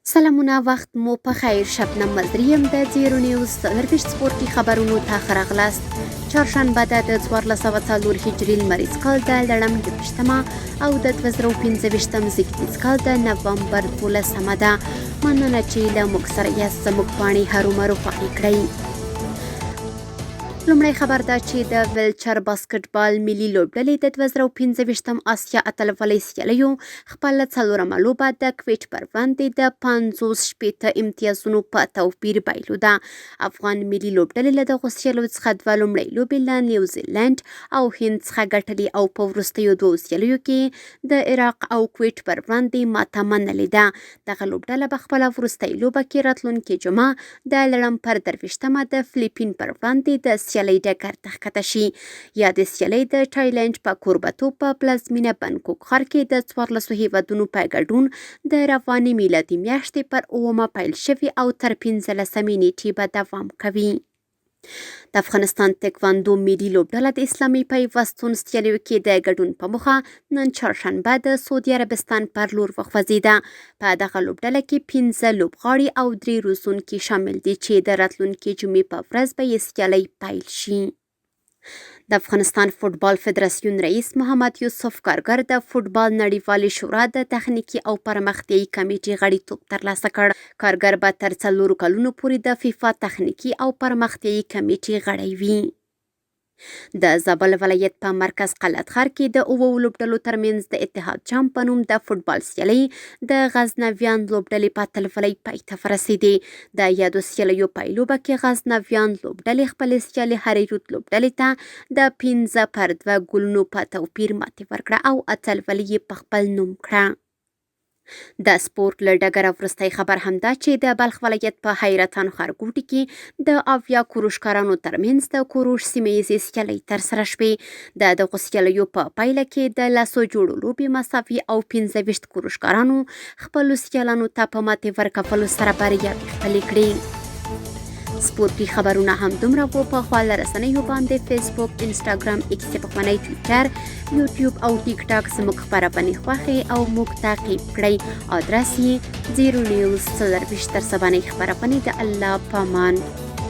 سلامونه وخت مو په خیر. شبنم مزریم د زیرو نیوز سرویس سپورټي خبرونو ته ښه راغلاست. چهارشنبه د 1404 هجري لمریز کال د لړم 20مه او د 2015 زیږدیز کال د نومبر 12مه ده. مننه چې له موږ سره یاست. زموږ پاڼې هرومرو خوښې کړئ. لومړی خبر ده چې د ویلچر باسکټبال ملي لوبډلې د 2015 اسیا اتلولۍ سیالیو خپله څلورمه لوبه د کویټ پر وړاندې د 50 امتیازونو په توپیر بایلوده. افغان ملي لوبډلې له دغو سیالیو څخه دوه لومړۍ لوبې له نیوزیلند او هند څخه ګټلې او په وروستیو دوو سیالیو کې د عراق او کویټ پر وړاندې ماته منلې ده. دغه لوبډله به خپله وروستۍ لوبه کې راتلونکې جمعه د لړم پر 23مه د فلیپین پر وړاندې د سیالۍ ډګر ته ښکته شي. یا د سیالۍ د تایلنډ په کوربتوب په پلازمینه بنکوک ښار کې د 14 هیوادونو په ګډون د روانې میلادي میاشتې پر 9مه پیل شوي او تر 15مې نیټې به دوام کوي. د افغانستان تکواندو ملي لوبډله د اسلامي پیوستون سیالیو کې د ګډون په موخه نن چهارشنبه د سعودي عربستان پر لور وخوځېده. په دغه لوبډله کې 15 لوبغاړي او 3 روزونکي شامل دي چې د راتلونکي جمعې په ورځ به یې سیالۍ پیل شي. د افغانستان فوټبال فدراسیون رئیس محمد یوسف کارګر د فوټبال نړیوالې شورا د تخنیکي او پرمختیایي کمیټې غړیتوب ترلاسه کړ. کارګر به تر 4 کلونو پورې د فیفا تخنیکي او پرمختیایي کمیټې غړی وي. د زابل ولایت په مرکز قلعت ښار کې د 9 لوبډلو ترمنځ د اتحاد جام په نوم د فوټبال سیالۍ د غزنویان لوبډلې په اتلولۍ پای ته ورسېدې. د یادو سیالیو پایلوبه کې غزنویان لوبډلې خپلې سیالۍ هریرود لوبډلې ته د 5-2 ګولونو په توپیر ماتې ورکړه او اتلولۍ یې په خپل نوم کړه. د سپورټ له ډګره وروستی خبر همدا چې د بلخ ولایت په حیرتان ښارګوټي کې د 80 کوروشکارانو ترمنځ د کوروش سیمه ییزې سیالۍ ترسره شوې. د دغو سیالیو په پایله کې د لسو جوړو لوبې مساوي او 25 کوروشکارانو خپلو سیالانو ته په ماتې ورکولو سره بریاوې خپلې کړې. سپورټي خبرونه هم دومره وو. په خواله رسنیو باندې فیسبوک، انسټاګرام، ایکس پخوانی ټویټر، یوټیوب او ټیک ټاک زموږ خپرونې خوښې او موږ تعقیب کړئ. ادرس یې 0 نیوز 24 تر سبانۍ خپرونې. د الله په امان.